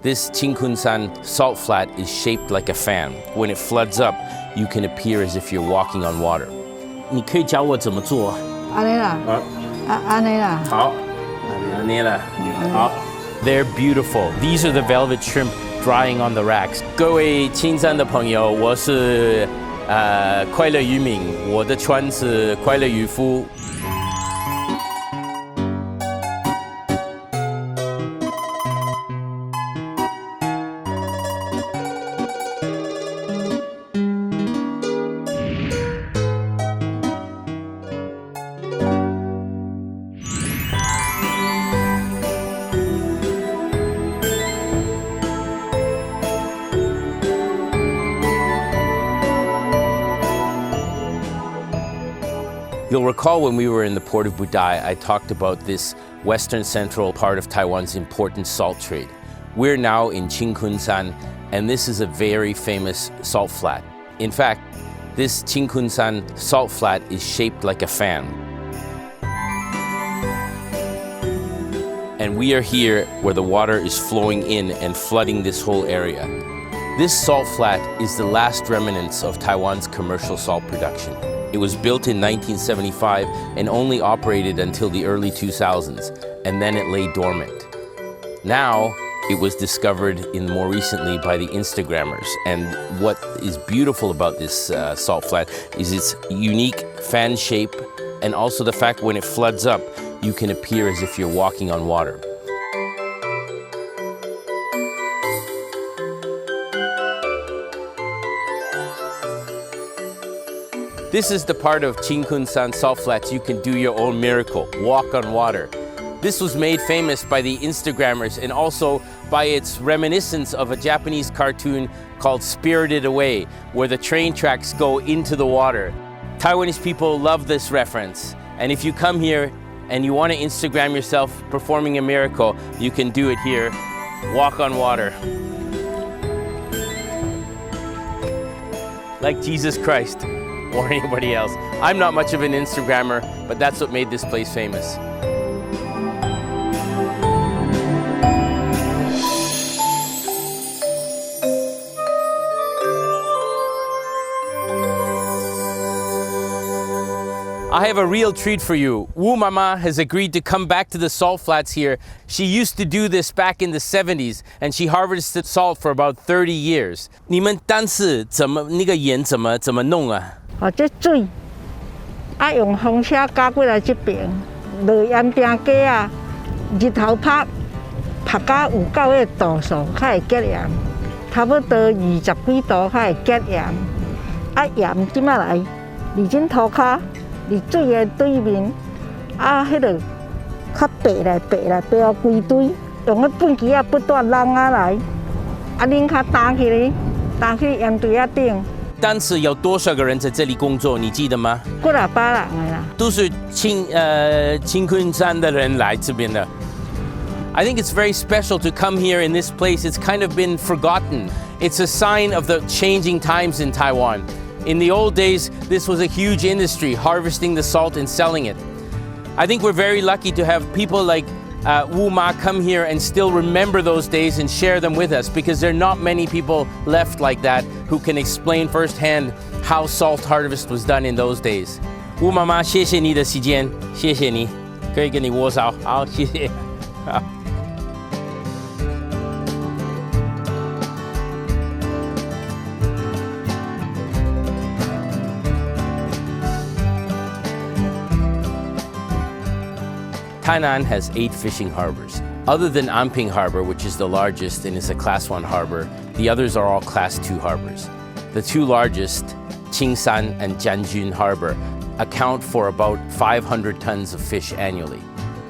This Chinkunsan salt flat is shaped like a fan. When it floods up, you can appear as if you're walking on water. 你可以教我怎么做？安尼啦，安尼啦。好，安尼啦，好。They're beautiful. These are the velvet shrimp drying on the racks. 各位青山的朋友，我是快乐渔民，我的船是快乐渔夫。You'll recall when we were in the port of Budai, I talked about this western central part of Taiwan's important salt trade. We're now in Chinkunsan, and this is a very famous salt flat. In fact, this Chinkunsan salt flat is shaped like a fan. And we are here where the water is flowing in and flooding this whole area. This salt flat is the last remnants of Taiwan's commercial salt production. It was built in 1975 and only operated until the early 2000s, and then it lay dormant. Now, it was discovered more recently by the Instagrammers, and what is beautiful about this salt flat is its unique fan shape, and also the fact when it floods up, you can appear as if you're walking on water. This is the part of Chinkunsan salt flats you can do your own miracle, walk on water. This was made famous by the Instagrammers and also by its reminiscence of a Japanese cartoon called Spirited Away, where the train tracks go into the water. Taiwanese people love this reference, and if you come here and you want to Instagram yourself performing a miracle, you can do it here. Walk on water. Like Jesus Christ. Or anybody else. I'm not much of an Instagrammer, but that's what made this place famous. I have a real treat for you. Wu Mama has agreed to come back to the salt flats here. She used to do this back in the 70s, and she harvested salt for about 30 years. 你们当时怎么那个盐怎么弄啊？这水用风车加过来这边，落盐定价啊，日头拍到有够个度数，才会结盐。差不多20几度才会结盐。盐即马来，离进涂骹。伫水的对面，迄个较白来到规堆，用个本机啊不断浪来，恁较打起盐堆啊顶。当时有多少个人在这里工作？你记得吗？过了8人的啦，都是Chinkunsan的人来这边的。I think it's very special to come here in this place. It's kind of been forgotten. It's a sign of the changing times in Taiwan. In the old days, this was a huge industry, harvesting the salt and selling it. I think we're very lucky to have people like Wu Ma come here and still remember those days and share them with us, because there are not many people left like that who can explain firsthand how salt harvest was done in those days. Wu Mama, 谢谢你的时间，谢谢你，可以跟你握手，好，谢谢。好。Tainan has 8 fishing harbors. Other than Anping Harbor, which is the largest and is a Class 1 harbor, the others are all Class 2 harbors. The 2 largest, Qingshan and Qingshan Harbor, account for about 500 tons of fish annually.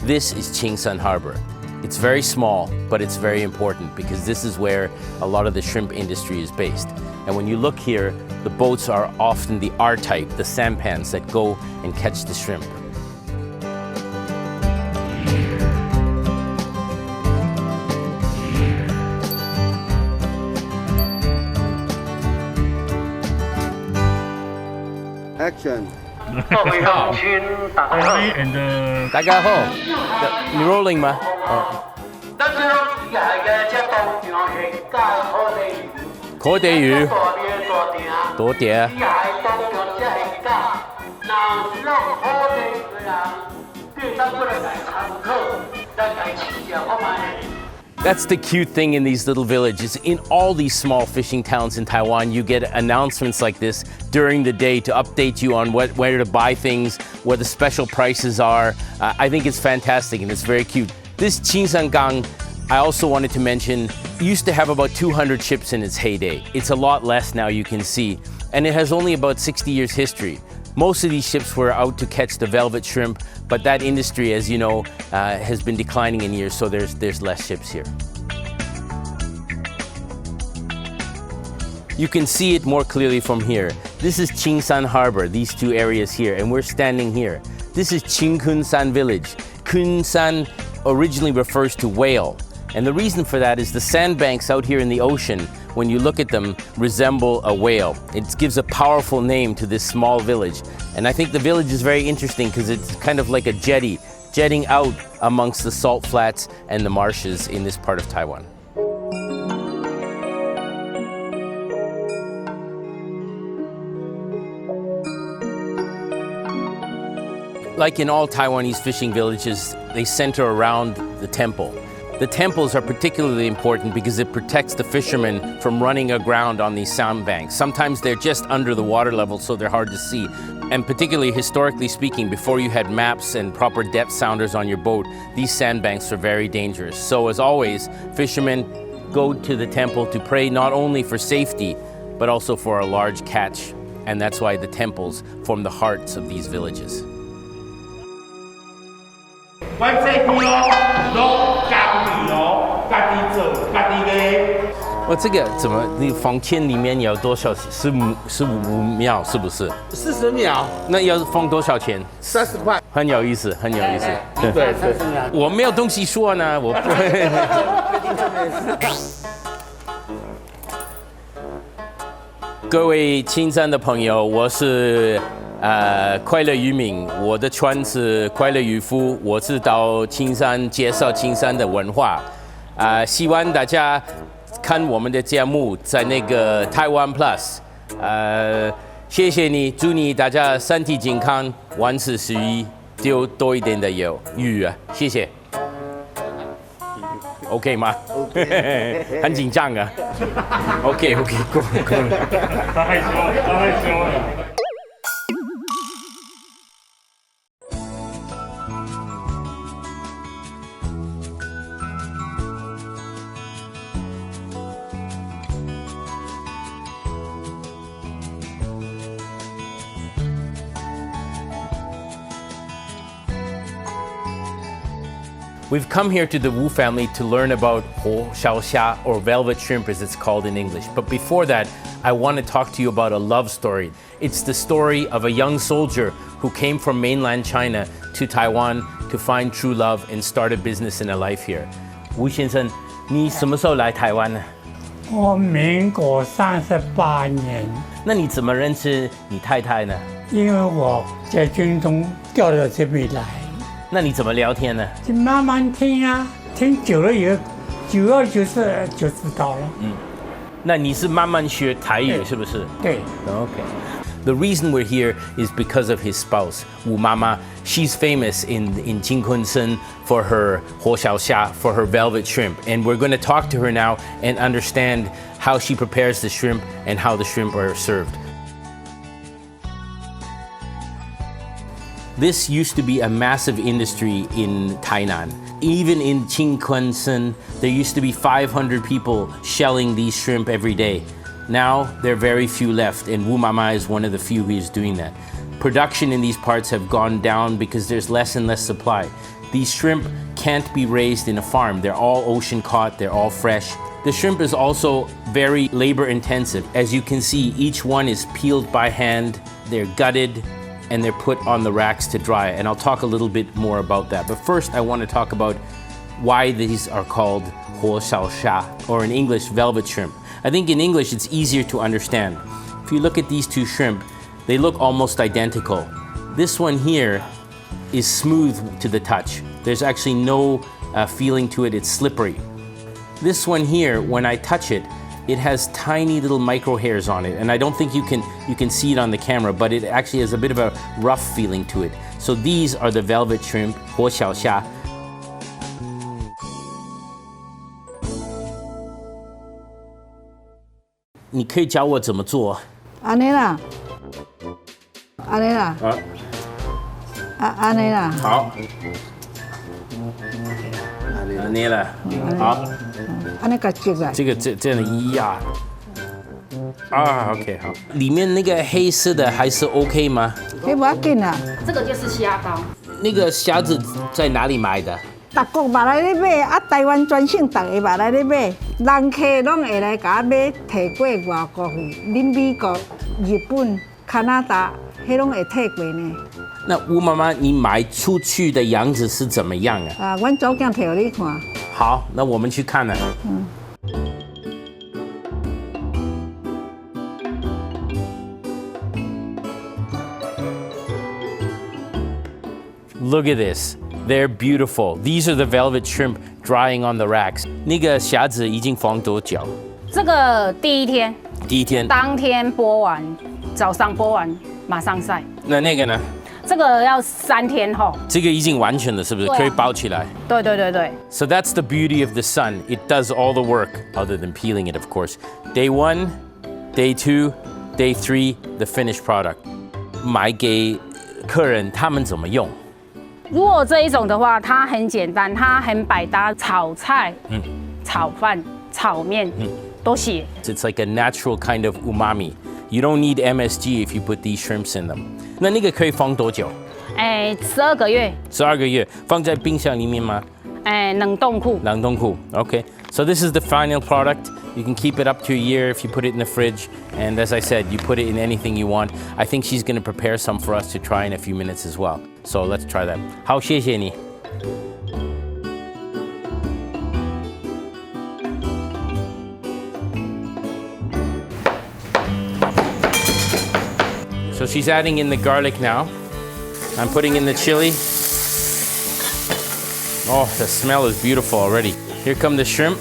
This is Qingshan Harbor. It's very small, but it's very important because this is where a lot of the shrimp industry is based. And when you look here, the boats are often the R-type, the sampans that go and catch the shrimp. Action. 各位鄉村大家好。大家好，你 rolling 嗎？烤地魚，多啲。That's the cute thing in these little villages. In all these small fishing towns in Taiwan, you get announcements like this during the day to update you on where to buy things, where the special prices are. I think it's fantastic and it's very cute. This Qingshan Gang, I also wanted to mention, used to have about 200 ships in its heyday. It's a lot less now, you can see, and it has only about 60 years history. Most of these ships were out to catch the velvet shrimp, but that industry, as you know, has been declining in years, so there's less ships here. You can see it more clearly from here. This is Qingshan Harbor, these two areas here, and we're standing here. This is Chinkunsan village. Kunsan originally refers to whale, and the reason for that is the sandbanks out here in the ocean, when you look at them, resemble a whale. It gives a powerful name to this small village. And I think the village is very interesting because it's kind of like a jetting out amongst the salt flats and the marshes in this part of Taiwan. Like in all Taiwanese fishing villages, they center around the temple. The temples are particularly important because it protects the fishermen from running aground on these sandbanks. Sometimes they're just under the water level, so they're hard to see. And particularly historically speaking, before you had maps and proper depth sounders on your boat, these sandbanks are very dangerous. So as always, fishermen go to the temple to pray not only for safety, but also for a large catch. And that's why the temples form the hearts of these villages. Well, 这个怎么？你放钱里面要多少？15秒是不是？40秒。那要放多少钱？30块。很有意思，很有意思。对，我没有东西说呢，我不会。各位青山的朋友，我是快乐渔民，我的船是快乐渔夫，我是到青山介绍青山的文化。希望大家看我们的节目在那个TaiwanPlus。谢谢你，祝你大家身体健康，万事如意，丢多一点的鱼啊，谢谢。OK 吗？很紧张啊。OK， 够。他害羞了。We've come here to the Wu family to learn about Ho Xiaoxia, or velvet shrimp as it's called in English. But before that, I want to talk to you about a love story. It's the story of a young soldier who came from mainland China to Taiwan to find true love and start a business and a life here. Wu 先生，你什么时候来台湾呢？我民国38年。那你怎么认识你太太呢？因为我在军中调到这边来。那你怎么聊天呢？就慢慢听啊，听久了以后，久而久之就知道了。那你是慢慢学台语是不是？对。Okay. The reason we're here is because of his spouse, Wu Mama. She's famous in Chinkunsan for her Ho Xiaoxia, for her velvet shrimp. And we're going to talk to her now and understand how she prepares the shrimp and how the shrimp are served. This used to be a massive industry in Tainan. Even in Chinkunsan, there used to be 500 people shelling these shrimp every day. Now, there are very few left, and Wu Mama is one of the few who is doing that. Production in these parts have gone down because there's less and less supply. These shrimp can't be raised in a farm. They're all ocean caught, they're all fresh. The shrimp is also very labor intensive. As you can see, each one is peeled by hand, they're gutted, and they're put on the racks to dry. And I'll talk a little bit more about that. But first, I want to talk about why these are called Ho Xiaoxia, or in English, velvet shrimp. I think in English, it's easier to understand. If you look at these two shrimp, they look almost identical. This one here is smooth to the touch. There's actually no feeling to it. It's slippery. This one here, when I touch it, it has tiny little micro hairs on it, and I don't think you can see it on the camera, but it actually has a bit of a rough feeling to it. So these are the velvet shrimp, 活小虾. You can teach me how to do. 安尼啦，安尼啦，安尼啦。好。安尼了，好。安尼个接来。这样一压。OK 好。里面那个黑色的还是 OK 吗？迄无要紧啦。这个就是虾膏。那个虾子在哪里买的？各国嘛来咧买，台湾专省大家嘛来咧买，人客拢会来甲我买，摕过外国去，恁美国、日本、加拿大，迄拢会摕过呢。那吴妈妈，你买出去的样子是怎么样啊？阮祖囝摕互你看。好，那我们去看了。Look at this. They're beautiful. These are the velvet shrimp drying on the racks. 那个虾子已经放多久？这个第一天，当天剥完，早上剥完马上晒。那个呢？这个要3天后。这个已经完全了，是不是？可以包起来。对。So that's the beauty of the sun. It does all the work, other than peeling it, of course. Day 1, Day 2, Day 3, the finished product. 买给客人，他们怎么用？如果这一种的话，它很简单，它很百搭，炒菜、炒饭、炒面都行。It's like a natural kind of umami. You don't need MSG if you put these shrimps in them. 那个可以放多久？12个月。12个月，放在冰箱里面吗？冷冻库。冷冻库 Okay. So this is the final product. You can keep it up to a year if you put it in the fridge. And as I said, you put it in anything you want. I think she's going to prepare some for us to try in a few minutes as well. So let's try that. 好，谢谢你。So she's adding in the garlic now. I'm putting in the chili. Oh, the smell is beautiful already. Here come the shrimp.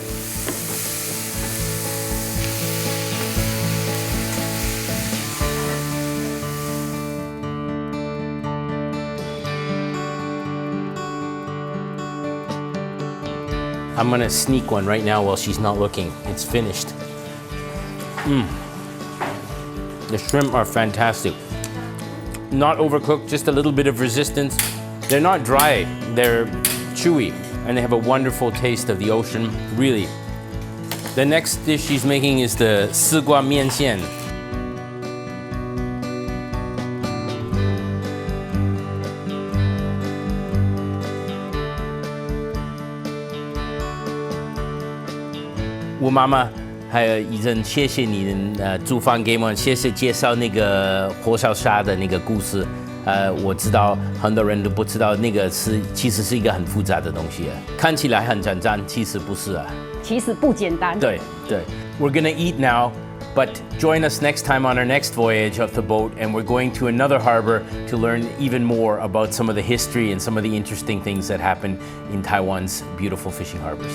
I'm gonna sneak one right now while she's not looking. It's finished. The shrimp are fantastic. Not overcooked, just a little bit of resistance. They're not dry, they're chewy, and they have a wonderful taste of the ocean, really. The next dish she's making is the 丝瓜面线.吴妈妈还有医生，谢谢你煮饭给我们，谢谢介绍那个活小虾的那个故事。我知道很多人都不知道那个其实是一个很复杂的东西，看起来很简单，其实不是啊。其实不简单。对。We're gonna eat now, but join us next time on our next voyage of the boat, and we're going to another harbor to learn even more about some of the history and some of the interesting things that happen in Taiwan's beautiful fishing harbors.